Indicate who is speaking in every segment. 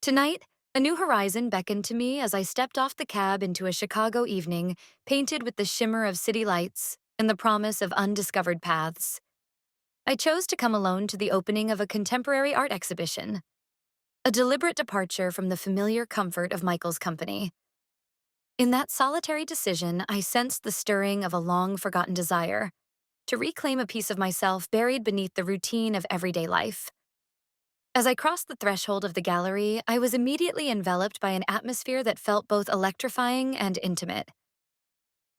Speaker 1: Tonight, a new horizon beckoned to me as I stepped off the cab into a Chicago evening painted with the shimmer of city lights and the promise of undiscovered paths. I chose to come alone to the opening of a contemporary art exhibition, a deliberate departure from the familiar comfort of Michael's company. In that solitary decision, I sensed the stirring of a long forgotten desire to reclaim a piece of myself buried beneath the routine of everyday life. As I crossed the threshold of the gallery, I was immediately enveloped by an atmosphere that felt both electrifying and intimate.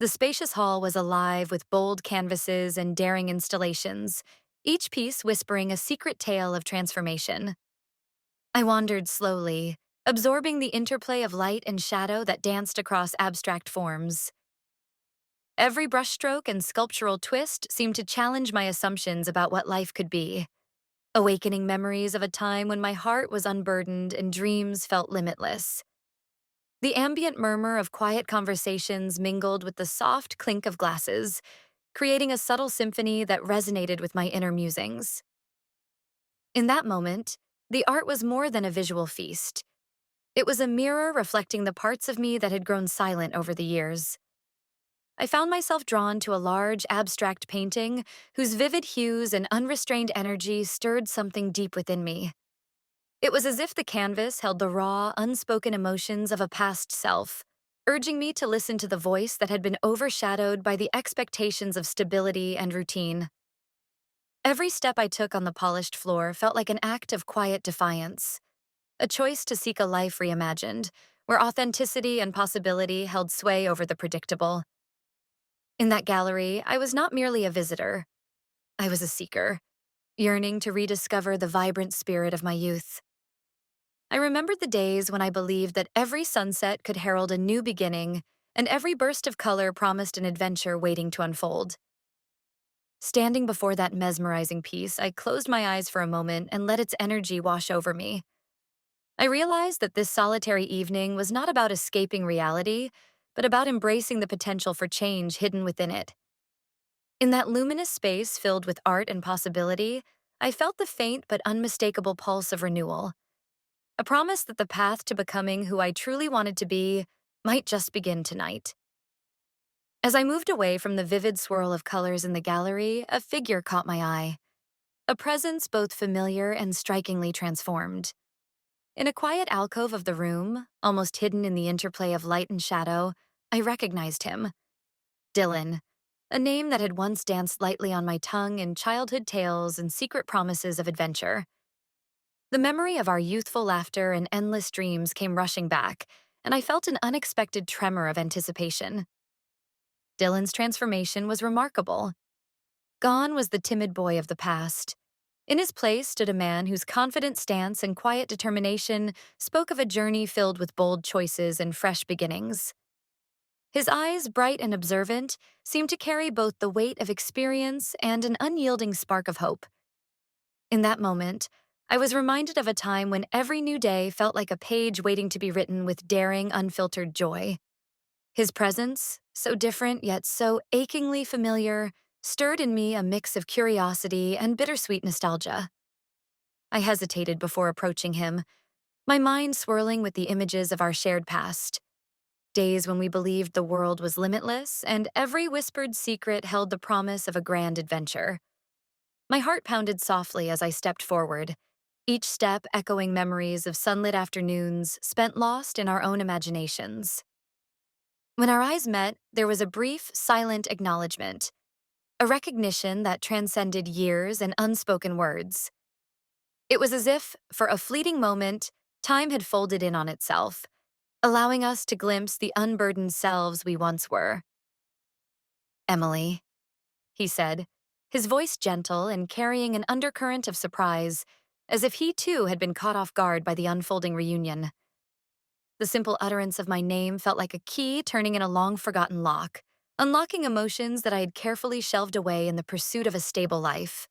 Speaker 1: The spacious hall was alive with bold canvases and daring installations, each piece whispering a secret tale of transformation. I wandered slowly, absorbing the interplay of light and shadow that danced across abstract forms. Every brushstroke and sculptural twist seemed to challenge my assumptions about what life could be, awakening memories of a time when my heart was unburdened and dreams felt limitless. The ambient murmur of quiet conversations mingled with the soft clink of glasses, creating a subtle symphony that resonated with my inner musings. In that moment, the art was more than a visual feast. It was a mirror reflecting the parts of me that had grown silent over the years. I found myself drawn to a large, abstract painting whose vivid hues and unrestrained energy stirred something deep within me. It was as if the canvas held the raw, unspoken emotions of a past self, urging me to listen to the voice that had been overshadowed by the expectations of stability and routine. Every step I took on the polished floor felt like an act of quiet defiance, a choice to seek a life reimagined, where authenticity and possibility held sway over the predictable. In that gallery, I was not merely a visitor. I was a seeker, yearning to rediscover the vibrant spirit of my youth. I remembered the days when I believed that every sunset could herald a new beginning, and every burst of color promised an adventure waiting to unfold. Standing before that mesmerizing piece, I closed my eyes for a moment and let its energy wash over me. I realized that this solitary evening was not about escaping reality, but about embracing the potential for change hidden within it. In that luminous space filled with art and possibility, I felt the faint but unmistakable pulse of renewal, a promise that the path to becoming who I truly wanted to be might just begin tonight. As I moved away from the vivid swirl of colors in the gallery, a figure caught my eye, a presence both familiar and strikingly transformed. In a quiet alcove of the room, almost hidden in the interplay of light and shadow, I recognized him. Dylan, a name that had once danced lightly on my tongue in childhood tales and secret promises of adventure. The memory of our youthful laughter and endless dreams came rushing back, and I felt an unexpected tremor of anticipation. Dylan's transformation was remarkable. Gone was the timid boy of the past. In his place stood a man whose confident stance and quiet determination spoke of a journey filled with bold choices and fresh beginnings. His eyes, bright and observant, seemed to carry both the weight of experience and an unyielding spark of hope. In that moment, I was reminded of a time when every new day felt like a page waiting to be written with daring, unfiltered joy. His presence, so different yet so achingly familiar, stirred in me a mix of curiosity and bittersweet nostalgia. I hesitated before approaching him, my mind swirling with the images of our shared past. Days when we believed the world was limitless and every whispered secret held the promise of a grand adventure. My heart pounded softly as I stepped forward, each step echoing memories of sunlit afternoons spent lost in our own imaginations. When our eyes met, there was a brief, silent acknowledgement, a recognition that transcended years and unspoken words. It was as if, for a fleeting moment, time had folded in on itself, allowing us to glimpse the unburdened selves we once were. "Emily," he said, his voice gentle and carrying an undercurrent of surprise, as if he too had been caught off guard by the unfolding reunion. The simple utterance of my name felt like a key turning in a long-forgotten lock, unlocking emotions that I had carefully shelved away in the pursuit of a stable life.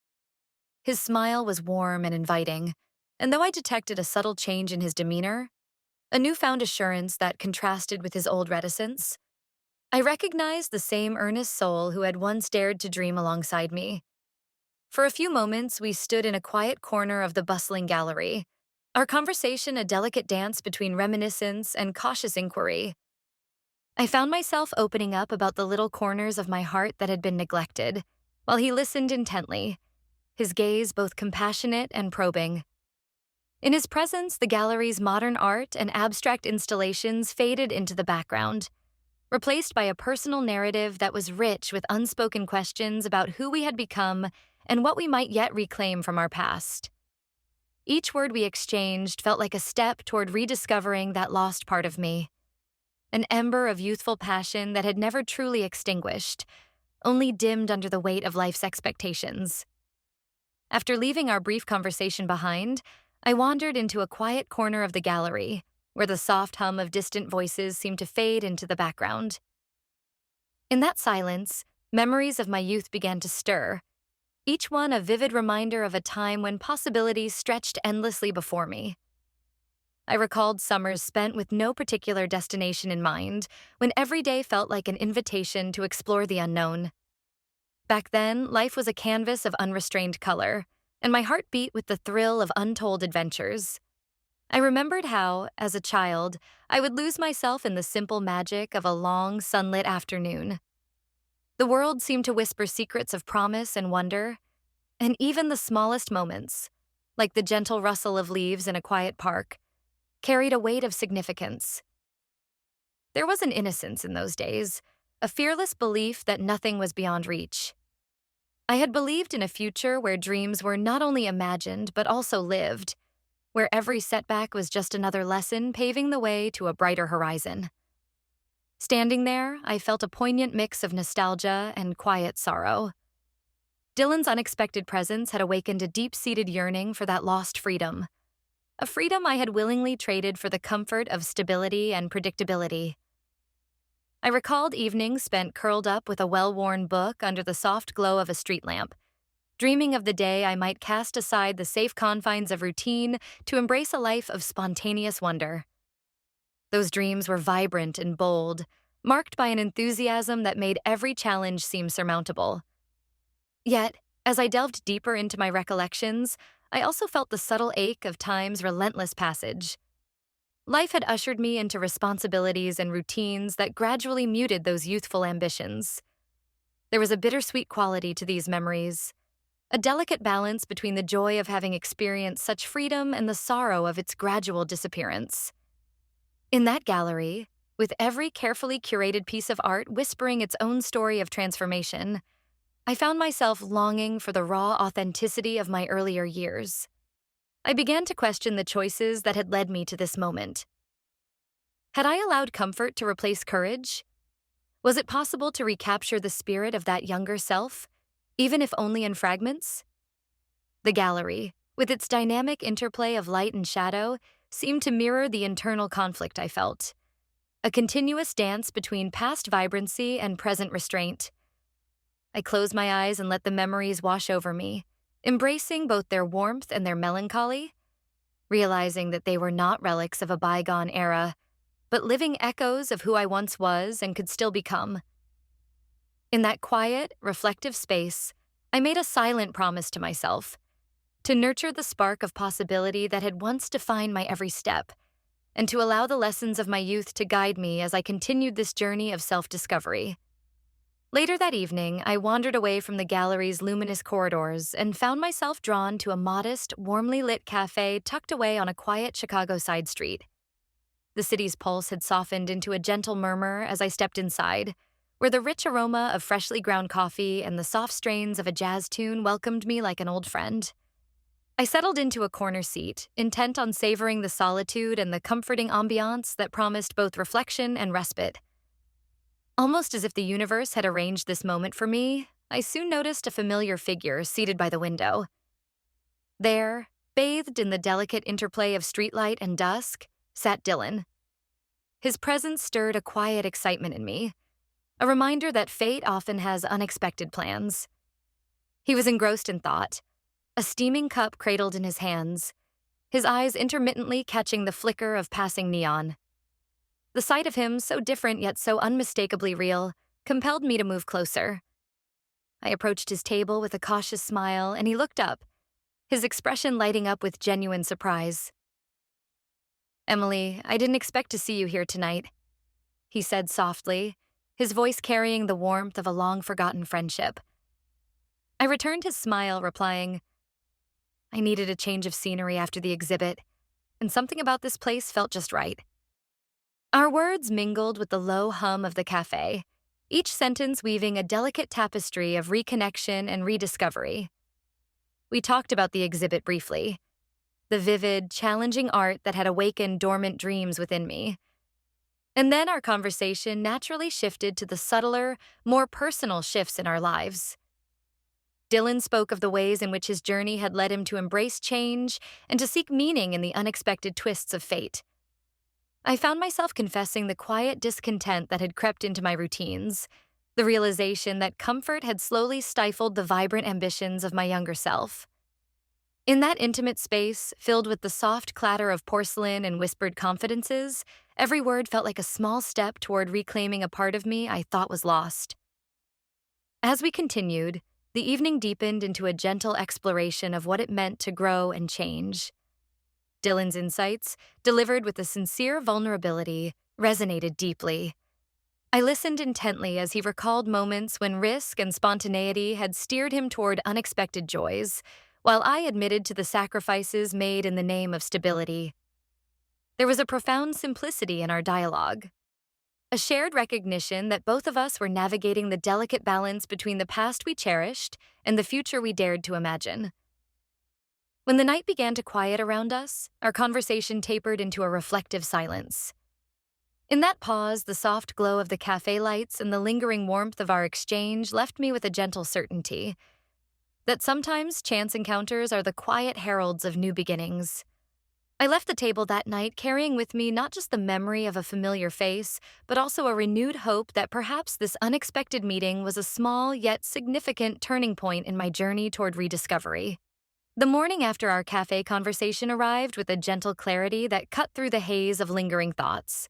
Speaker 1: His smile was warm and inviting, and though I detected a subtle change in his demeanor, a newfound assurance that contrasted with his old reticence, I recognized the same earnest soul who had once dared to dream alongside me. For a few moments, we stood in a quiet corner of the bustling gallery, our conversation a delicate dance between reminiscence and cautious inquiry. I found myself opening up about the little corners of my heart that had been neglected, while he listened intently, his gaze both compassionate and probing. In his presence, the gallery's modern art and abstract installations faded into the background, replaced by a personal narrative that was rich with unspoken questions about who we had become and what we might yet reclaim from our past. Each word we exchanged felt like a step toward rediscovering that lost part of me, an ember of youthful passion that had never truly extinguished, only dimmed under the weight of life's expectations. After leaving our brief conversation behind, I wandered into a quiet corner of the gallery, where the soft hum of distant voices seemed to fade into the background. In that silence, memories of my youth began to stir, each one a vivid reminder of a time when possibilities stretched endlessly before me. I recalled summers spent with no particular destination in mind, when every day felt like an invitation to explore the unknown. Back then, life was a canvas of unrestrained color, and my heart beat with the thrill of untold adventures. I remembered how, as a child, I would lose myself in the simple magic of a long, sunlit afternoon. The world seemed to whisper secrets of promise and wonder, and even the smallest moments, like the gentle rustle of leaves in a quiet park, carried a weight of significance. There was an innocence in those days, a fearless belief that nothing was beyond reach. I had believed in a future where dreams were not only imagined but also lived, where every setback was just another lesson paving the way to a brighter horizon. Standing there, I felt a poignant mix of nostalgia and quiet sorrow. Dylan's unexpected presence had awakened a deep-seated yearning for that lost freedom, a freedom I had willingly traded for the comfort of stability and predictability. I recalled evenings spent curled up with a well-worn book under the soft glow of a street lamp, dreaming of the day I might cast aside the safe confines of routine to embrace a life of spontaneous wonder. Those dreams were vibrant and bold, marked by an enthusiasm that made every challenge seem surmountable. Yet, as I delved deeper into my recollections, I also felt the subtle ache of time's relentless passage. Life had ushered me into responsibilities and routines that gradually muted those youthful ambitions. There was a bittersweet quality to these memories, a delicate balance between the joy of having experienced such freedom and the sorrow of its gradual disappearance. In that gallery, with every carefully curated piece of art whispering its own story of transformation, I found myself longing for the raw authenticity of my earlier years. I began to question the choices that had led me to this moment. Had I allowed comfort to replace courage? Was it possible to recapture the spirit of that younger self, even if only in fragments? The gallery, with its dynamic interplay of light and shadow, seemed to mirror the internal conflict I felt, a continuous dance between past vibrancy and present restraint. I closed my eyes and let the memories wash over me, embracing both their warmth and their melancholy, realizing that they were not relics of a bygone era, but living echoes of who I once was and could still become. In that quiet, reflective space, I made a silent promise to myself to nurture the spark of possibility that had once defined my every step, and to allow the lessons of my youth to guide me as I continued this journey of self-discovery. Later that evening, I wandered away from the gallery's luminous corridors and found myself drawn to a modest, warmly lit cafe tucked away on a quiet Chicago side street. The city's pulse had softened into a gentle murmur as I stepped inside, where the rich aroma of freshly ground coffee and the soft strains of a jazz tune welcomed me like an old friend. I settled into a corner seat, intent on savoring the solitude and the comforting ambiance that promised both reflection and respite. Almost as if the universe had arranged this moment for me, I soon noticed a familiar figure seated by the window. There, bathed in the delicate interplay of streetlight and dusk, sat Dylan. His presence stirred a quiet excitement in me, a reminder that fate often has unexpected plans. He was engrossed in thought, a steaming cup cradled in his hands, his eyes intermittently catching the flicker of passing neon. The sight of him, so different yet so unmistakably real, compelled me to move closer. I approached his table with a cautious smile, and he looked up, his expression lighting up with genuine surprise. Emily, I didn't expect to see you here tonight, he said softly, his voice carrying the warmth of a long-forgotten friendship. I returned his smile, replying, I needed a change of scenery after the exhibit, and something about this place felt just right. Our words mingled with the low hum of the cafe, each sentence weaving a delicate tapestry of reconnection and rediscovery. We talked about the exhibit briefly, the vivid, challenging art that had awakened dormant dreams within me. And then our conversation naturally shifted to the subtler, more personal shifts in our lives. Dylan spoke of the ways in which his journey had led him to embrace change and to seek meaning in the unexpected twists of fate. I found myself confessing the quiet discontent that had crept into my routines, the realization that comfort had slowly stifled the vibrant ambitions of my younger self. In that intimate space, filled with the soft clatter of porcelain and whispered confidences, every word felt like a small step toward reclaiming a part of me I thought was lost. As we continued, the evening deepened into a gentle exploration of what it meant to grow and change. Dylan's insights, delivered with a sincere vulnerability, resonated deeply. I listened intently as he recalled moments when risk and spontaneity had steered him toward unexpected joys, while I admitted to the sacrifices made in the name of stability. There was a profound simplicity in our dialogue, a shared recognition that both of us were navigating the delicate balance between the past we cherished and the future we dared to imagine. When the night began to quiet around us, our conversation tapered into a reflective silence. In that pause, the soft glow of the cafe lights and the lingering warmth of our exchange left me with a gentle certainty that sometimes chance encounters are the quiet heralds of new beginnings. I left the table that night carrying with me not just the memory of a familiar face, but also a renewed hope that perhaps this unexpected meeting was a small yet significant turning point in my journey toward rediscovery. The morning after our cafe conversation arrived with a gentle clarity that cut through the haze of lingering thoughts.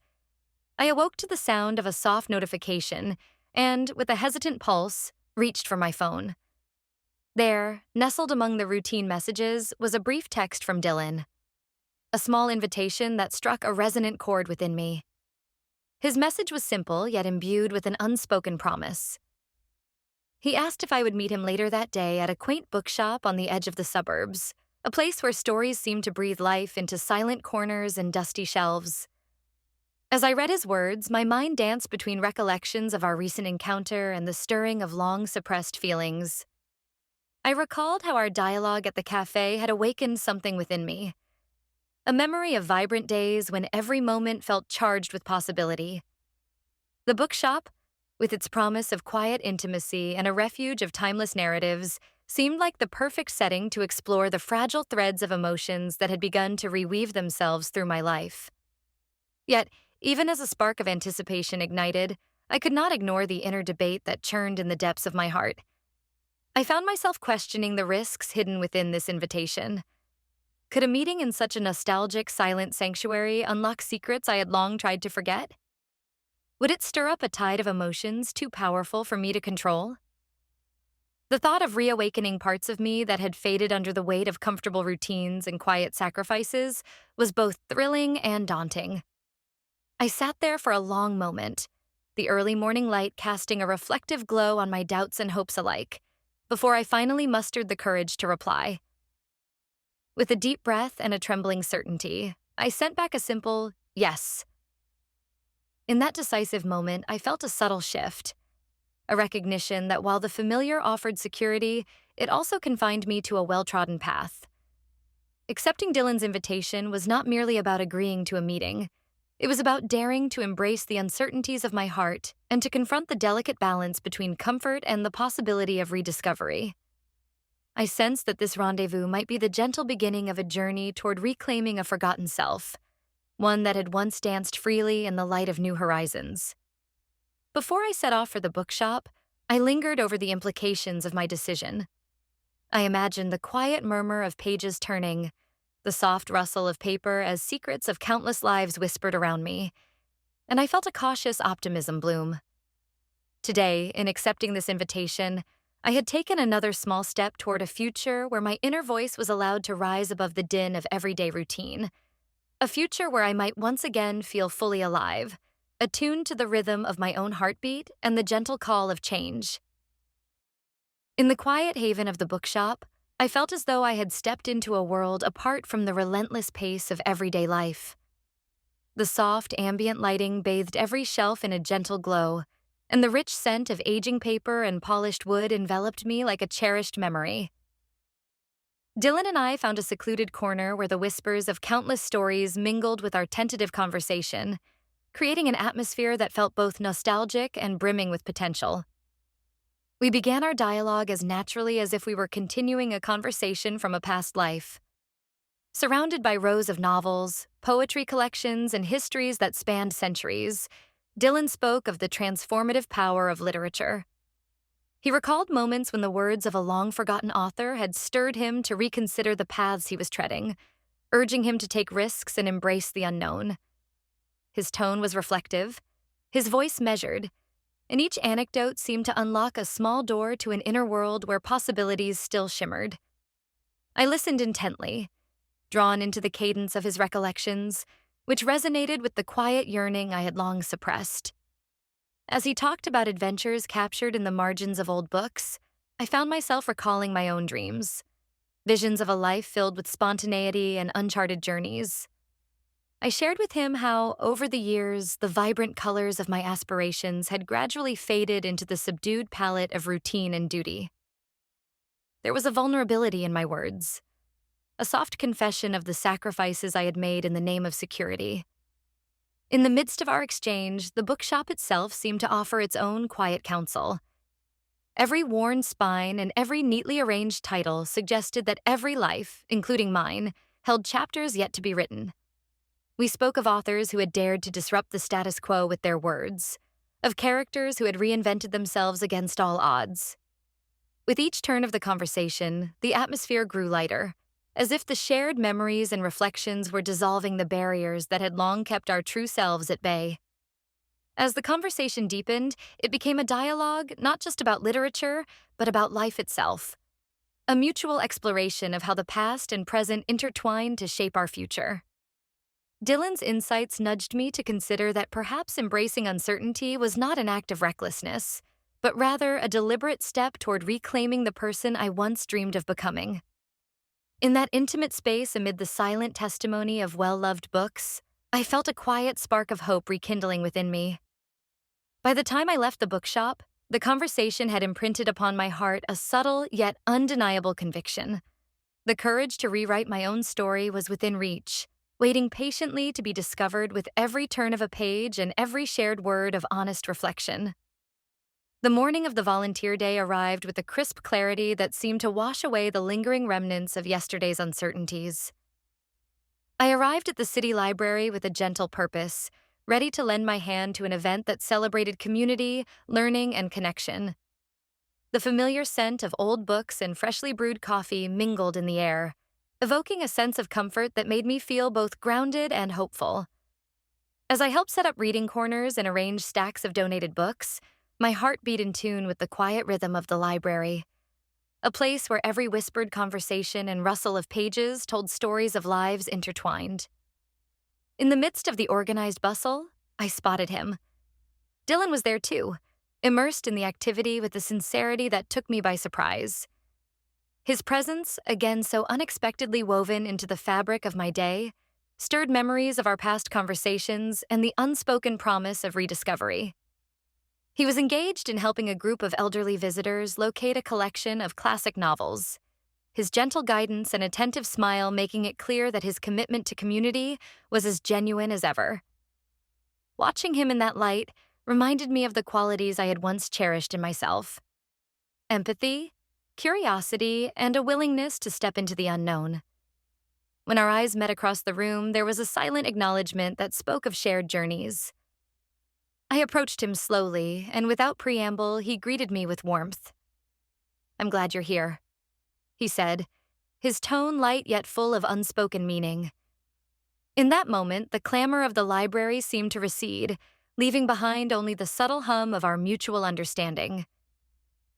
Speaker 1: I awoke to the sound of a soft notification and, with a hesitant pulse, reached for my phone. There, nestled among the routine messages, was a brief text from Dylan, a small invitation that struck a resonant chord within me. His message was simple, yet imbued with an unspoken promise. He asked if I would meet him later that day at a quaint bookshop on the edge of the suburbs, a place where stories seemed to breathe life into silent corners and dusty shelves. As I read his words, my mind danced between recollections of our recent encounter and the stirring of long-suppressed feelings. I recalled how our dialogue at the cafe had awakened something within me, a memory of vibrant days when every moment felt charged with possibility. The bookshop, with its promise of quiet intimacy and a refuge of timeless narratives, seemed like the perfect setting to explore the fragile threads of emotions that had begun to reweave themselves through my life. Yet, even as a spark of anticipation ignited, I could not ignore the inner debate that churned in the depths of my heart. I found myself questioning the risks hidden within this invitation. Could a meeting in such a nostalgic, silent sanctuary unlock secrets I had long tried to forget? Would it stir up a tide of emotions too powerful for me to control? The thought of reawakening parts of me that had faded under the weight of comfortable routines and quiet sacrifices was both thrilling and daunting. I sat there for a long moment, the early morning light casting a reflective glow on my doubts and hopes alike, before I finally mustered the courage to reply. With a deep breath and a trembling certainty, I sent back a simple yes. In that decisive moment, I felt a subtle shift, a recognition that while the familiar offered security, it also confined me to a well-trodden path. Accepting Dylan's invitation was not merely about agreeing to a meeting. It was about daring to embrace the uncertainties of my heart and to confront the delicate balance between comfort and the possibility of rediscovery. I sensed that this rendezvous might be the gentle beginning of a journey toward reclaiming a forgotten self, one that had once danced freely in the light of new horizons. Before I set off for the bookshop, I lingered over the implications of my decision. I imagined the quiet murmur of pages turning, the soft rustle of paper as secrets of countless lives whispered around me, and I felt a cautious optimism bloom. Today, in accepting this invitation, I had taken another small step toward a future where my inner voice was allowed to rise above the din of everyday routine. a future where I might once again feel fully alive, attuned to the rhythm of my own heartbeat and the gentle call of change. In the quiet haven of the bookshop, I felt as though I had stepped into a world apart from the relentless pace of everyday life. The soft, ambient lighting bathed every shelf in a gentle glow, and the rich scent of aging paper and polished wood enveloped me like a cherished memory. Dylan and I found a secluded corner where the whispers of countless stories mingled with our tentative conversation, creating an atmosphere that felt both nostalgic and brimming with potential. We began our dialogue as naturally as if we were continuing a conversation from a past life. Surrounded by rows of novels, poetry collections, and histories that spanned centuries, Dylan spoke of the transformative power of literature. He recalled moments when the words of a long-forgotten author had stirred him to reconsider the paths he was treading, urging him to take risks and embrace the unknown. His tone was reflective, his voice measured, and each anecdote seemed to unlock a small door to an inner world where possibilities still shimmered. I listened intently, drawn into the cadence of his recollections, which resonated with the quiet yearning I had long suppressed. As he talked about adventures captured in the margins of old books, I found myself recalling my own dreams, visions of a life filled with spontaneity and uncharted journeys. I shared with him how, over the years, the vibrant colors of my aspirations had gradually faded into the subdued palette of routine and duty. There was a vulnerability in my words, a soft confession of the sacrifices I had made in the name of security. In the midst of our exchange, the bookshop itself seemed to offer its own quiet counsel. Every worn spine and every neatly arranged title suggested that every life, including mine, held chapters yet to be written. We spoke of authors who had dared to disrupt the status quo with their words, of characters who had reinvented themselves against all odds. With each turn of the conversation, the atmosphere grew lighter, as if the shared memories and reflections were dissolving the barriers that had long kept our true selves at bay. As the conversation deepened, it became a dialogue not just about literature, but about life itself, a mutual exploration of how the past and present intertwine to shape our future. Dylan's insights nudged me to consider that perhaps embracing uncertainty was not an act of recklessness, but rather a deliberate step toward reclaiming the person I once dreamed of becoming. In that intimate space amid the silent testimony of well-loved books, I felt a quiet spark of hope rekindling within me. By the time I left the bookshop, the conversation had imprinted upon my heart a subtle yet undeniable conviction. The courage to rewrite my own story was within reach, waiting patiently to be discovered with every turn of a page and every shared word of honest reflection. The morning of the volunteer day arrived with a crisp clarity that seemed to wash away the lingering remnants of yesterday's uncertainties. I arrived at the city library with a gentle purpose, ready to lend my hand to an event that celebrated community, learning, and connection. The familiar scent of old books and freshly brewed coffee mingled in the air, evoking a sense of comfort that made me feel both grounded and hopeful. As I helped set up reading corners and arrange stacks of donated books, my heart beat in tune with the quiet rhythm of the library, a place where every whispered conversation and rustle of pages told stories of lives intertwined. In the midst of the organized bustle, I spotted him. Dylan was there too, immersed in the activity with a sincerity that took me by surprise. His presence, again so unexpectedly woven into the fabric of my day, stirred memories of our past conversations and the unspoken promise of rediscovery. He was engaged in helping a group of elderly visitors locate a collection of classic novels, his gentle guidance and attentive smile making it clear that his commitment to community was as genuine as ever. Watching him in that light reminded me of the qualities I had once cherished in myself: empathy, curiosity, and a willingness to step into the unknown. When our eyes met across the room, there was a silent acknowledgement that spoke of shared journeys. I approached him slowly, and without preamble, he greeted me with warmth. "I'm glad you're here," he said, his tone light yet full of unspoken meaning. In that moment, the clamor of the library seemed to recede, leaving behind only the subtle hum of our mutual understanding.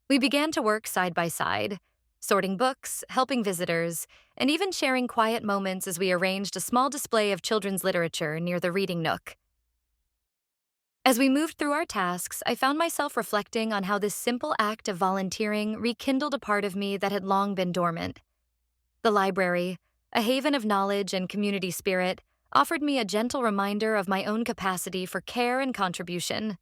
Speaker 1: We began to work side by side, sorting books, helping visitors, and even sharing quiet moments as we arranged a small display of children's literature near the reading nook. As we moved through our tasks, I found myself reflecting on how this simple act of volunteering rekindled a part of me that had long been dormant. The library, a haven of knowledge and community spirit, offered me a gentle reminder of my own capacity for care and contribution.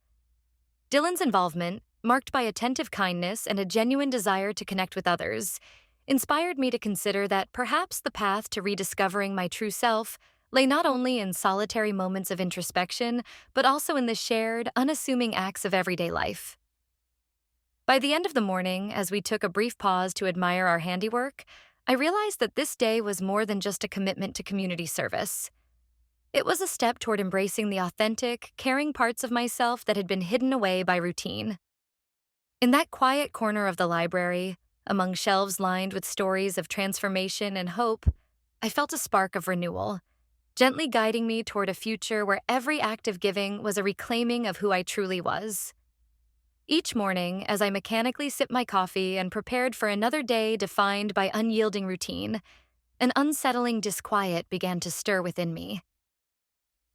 Speaker 1: Dylan's involvement, marked by attentive kindness and a genuine desire to connect with others, inspired me to consider that perhaps the path to rediscovering my true self lay not only in solitary moments of introspection, but also in the shared, unassuming acts of everyday life. By the end of the morning, as we took a brief pause to admire our handiwork, I realized that this day was more than just a commitment to community service. It was a step toward embracing the authentic, caring parts of myself that had been hidden away by routine. In that quiet corner of the library, among shelves lined with stories of transformation and hope, I felt a spark of renewal, gently guiding me toward a future where every act of giving was a reclaiming of who I truly was. Each morning, as I mechanically sipped my coffee and prepared for another day defined by unyielding routine, an unsettling disquiet began to stir within me.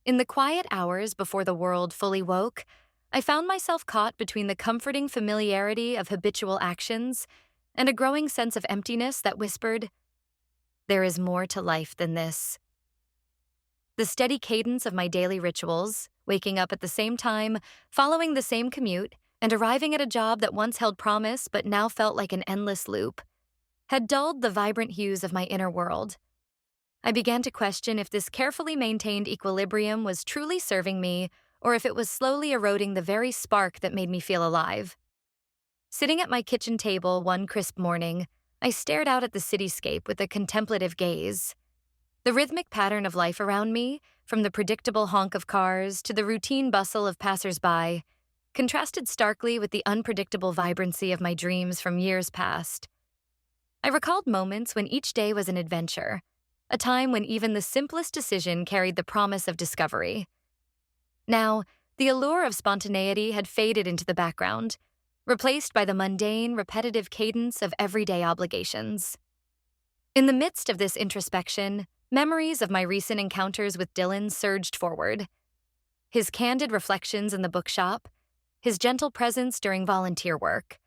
Speaker 1: In the quiet hours before the world fully woke, I found myself caught between the comforting familiarity of habitual actions and a growing sense of emptiness that whispered, "There is more to life than this." The steady cadence of my daily rituals, waking up at the same time, following the same commute, and arriving at a job that once held promise but now felt like an endless loop, had dulled the vibrant hues of my inner world. I began to question if this carefully maintained equilibrium was truly serving me or if it was slowly eroding the very spark that made me feel alive. Sitting at my kitchen table one crisp morning, I stared out at the cityscape with a contemplative gaze. The rhythmic pattern of life around me, from the predictable honk of cars to the routine bustle of passers-by, contrasted starkly with the unpredictable vibrancy of my dreams from years past. I recalled moments when each day was an adventure, a time when even the simplest decision carried the promise of discovery. Now, the allure of spontaneity had faded into the background, replaced by the mundane, repetitive cadence of everyday obligations. In the midst of this introspection, memories of my recent encounters with Dylan surged forward. His candid reflections in the bookshop, his gentle presence during volunteer work.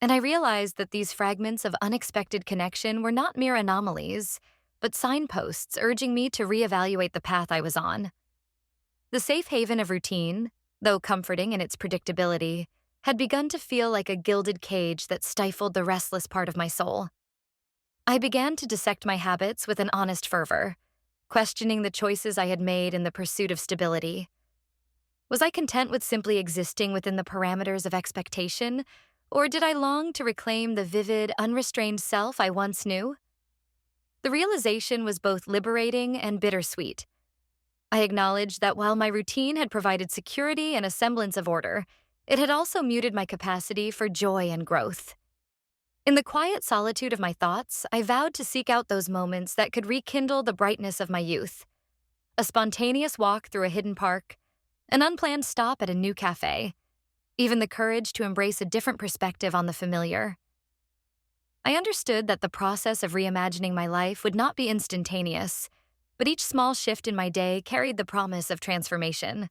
Speaker 1: And I realized that these fragments of unexpected connection were not mere anomalies, but signposts urging me to reevaluate the path I was on. The safe haven of routine, though comforting in its predictability, had begun to feel like a gilded cage that stifled the restless part of my soul. I began to dissect my habits with an honest fervor, questioning the choices I had made in the pursuit of stability. Was I content with simply existing within the parameters of expectation, or did I long to reclaim the vivid, unrestrained self I once knew? The realization was both liberating and bittersweet. I acknowledged that while my routine had provided security and a semblance of order, it had also muted my capacity for joy and growth. In the quiet solitude of my thoughts, I vowed to seek out those moments that could rekindle the brightness of my youth. A spontaneous walk through a hidden park, an unplanned stop at a new cafe, even the courage to embrace a different perspective on the familiar. I understood that the process of reimagining my life would not be instantaneous, but each small shift in my day carried the promise of transformation.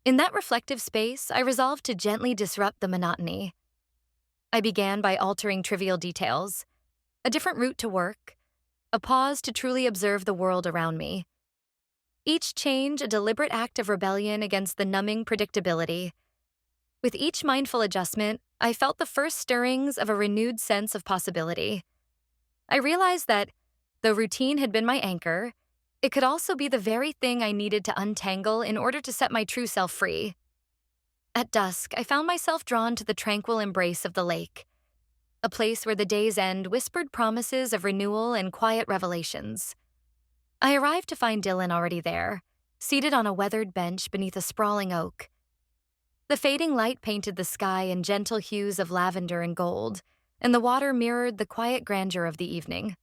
Speaker 1: In that reflective space, I resolved to gently disrupt the monotony. I began by altering trivial details, a different route to work, a pause to truly observe the world around me. Each change a deliberate act of rebellion against the numbing predictability. With each mindful adjustment, I felt the first stirrings of a renewed sense of possibility. I realized that, though routine had been my anchor, it could also be the very thing I needed to untangle in order to set my true self free. At dusk, I found myself drawn to the tranquil embrace of the lake, a place where the day's end whispered promises of renewal and quiet revelations. I arrived to find Dylan already there, seated on a weathered bench beneath a sprawling oak. The fading light painted the sky in gentle hues of lavender and gold, and the water mirrored the quiet grandeur of the evening.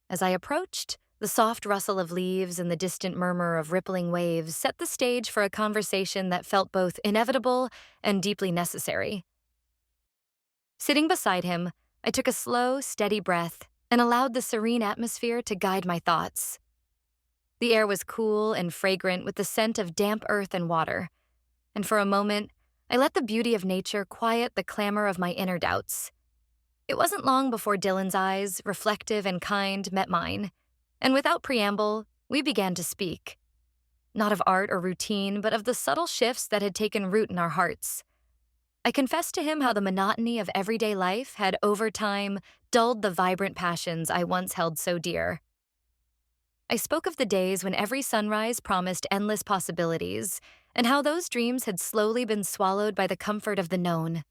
Speaker 1: As I approached, the soft rustle of leaves and the distant murmur of rippling waves set the stage for a conversation that felt both inevitable and deeply necessary. Sitting beside him, I took a slow, steady breath and allowed the serene atmosphere to guide my thoughts. The air was cool and fragrant with the scent of damp earth and water, and for a moment, I let the beauty of nature quiet the clamor of my inner doubts. It wasn't long before Dylan's eyes, reflective and kind, met mine, and without preamble, we began to speak. Not of art or routine, but of the subtle shifts that had taken root in our hearts. I confessed to him how the monotony of everyday life had, over time, dulled the vibrant passions I once held so dear. I spoke of the days when every sunrise promised endless possibilities, and how those dreams had slowly been swallowed by the comfort of the known.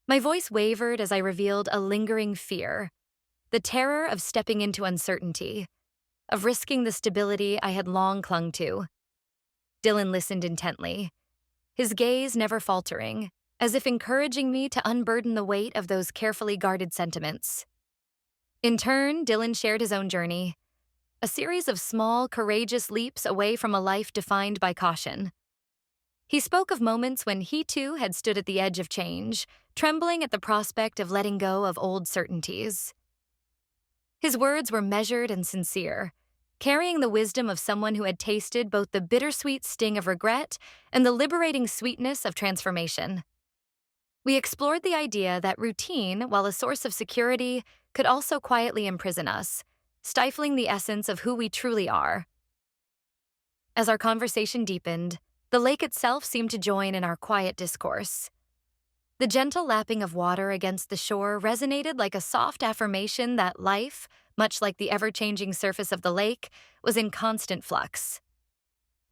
Speaker 1: My voice wavered as I revealed a lingering fear, the terror of stepping into uncertainty, of risking the stability I had long clung to. Dylan listened intently, his gaze never faltering, as if encouraging me to unburden the weight of those carefully guarded sentiments. In turn, Dylan shared his own journey, a series of small, courageous leaps away from a life defined by caution. He spoke of moments when he too had stood at the edge of change, trembling at the prospect of letting go of old certainties. His words were measured and sincere, carrying the wisdom of someone who had tasted both the bittersweet sting of regret and the liberating sweetness of transformation. We explored the idea that routine, while a source of security, could also quietly imprison us, stifling the essence of who we truly are. As our conversation deepened, the lake itself seemed to join in our quiet discourse. The gentle lapping of water against the shore resonated like a soft affirmation that life, much like the ever-changing surface of the lake, was in constant flux.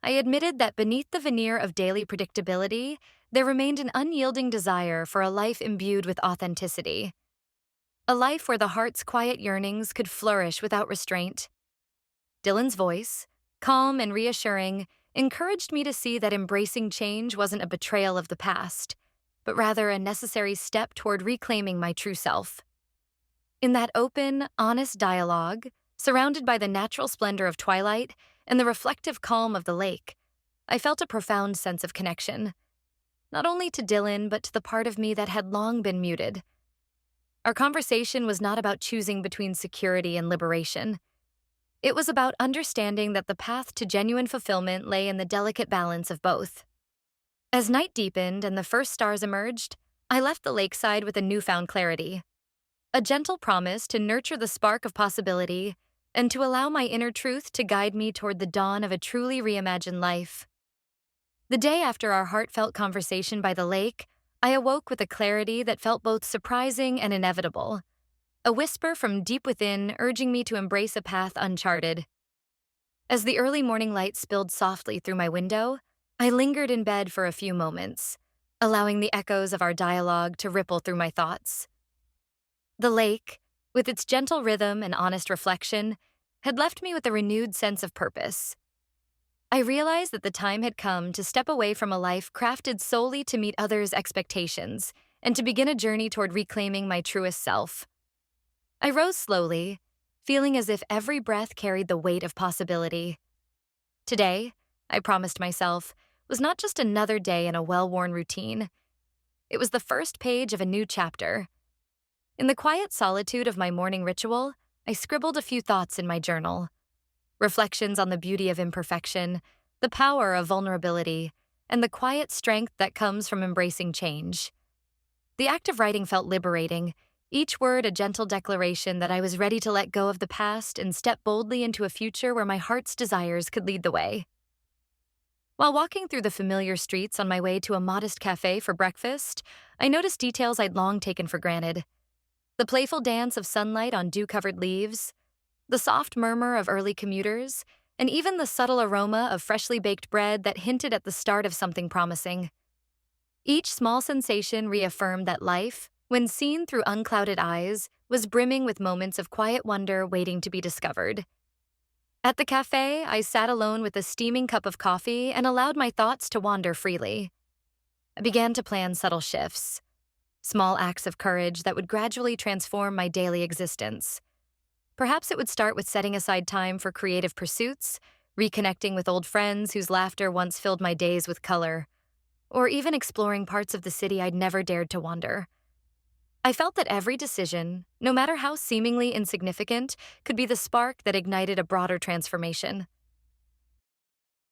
Speaker 1: I admitted that beneath the veneer of daily predictability, there remained an unyielding desire for a life imbued with authenticity. A life where the heart's quiet yearnings could flourish without restraint. Dylan's voice, calm and reassuring, encouraged me to see that embracing change wasn't a betrayal of the past, but rather a necessary step toward reclaiming my true self. In that open, honest dialogue, surrounded by the natural splendor of twilight and the reflective calm of the lake, I felt a profound sense of connection, not only to Dylan, but to the part of me that had long been muted. Our conversation was not about choosing between security and liberation. It was about understanding that the path to genuine fulfillment lay in the delicate balance of both. As night deepened and the first stars emerged, I left the lakeside with a newfound clarity, a gentle promise to nurture the spark of possibility and to allow my inner truth to guide me toward the dawn of a truly reimagined life. The day after our heartfelt conversation by the lake, I awoke with a clarity that felt both surprising and inevitable, a whisper from deep within urging me to embrace a path uncharted. As the early morning light spilled softly through my window, I lingered in bed for a few moments, allowing the echoes of our dialogue to ripple through my thoughts. The lake, with its gentle rhythm and honest reflection, had left me with a renewed sense of purpose. I realized that the time had come to step away from a life crafted solely to meet others' expectations and to begin a journey toward reclaiming my truest self. I rose slowly, feeling as if every breath carried the weight of possibility. Today, I promised myself, was not just another day in a well-worn routine. It was the first page of a new chapter. In the quiet solitude of my morning ritual, I scribbled a few thoughts in my journal. Reflections on the beauty of imperfection, the power of vulnerability, and the quiet strength that comes from embracing change. The act of writing felt liberating, each word a gentle declaration that I was ready to let go of the past and step boldly into a future where my heart's desires could lead the way. While walking through the familiar streets on my way to a modest cafe for breakfast, I noticed details I'd long taken for granted. The playful dance of sunlight on dew-covered leaves, the soft murmur of early commuters, and even the subtle aroma of freshly baked bread that hinted at the start of something promising. Each small sensation reaffirmed that life, when seen through unclouded eyes, was brimming with moments of quiet wonder waiting to be discovered. At the cafe, I sat alone with a steaming cup of coffee and allowed my thoughts to wander freely. I began to plan subtle shifts, small acts of courage that would gradually transform my daily existence. Perhaps it would start with setting aside time for creative pursuits, reconnecting with old friends whose laughter once filled my days with color, or even exploring parts of the city I'd never dared to wander. I felt that every decision, no matter how seemingly insignificant, could be the spark that ignited a broader transformation.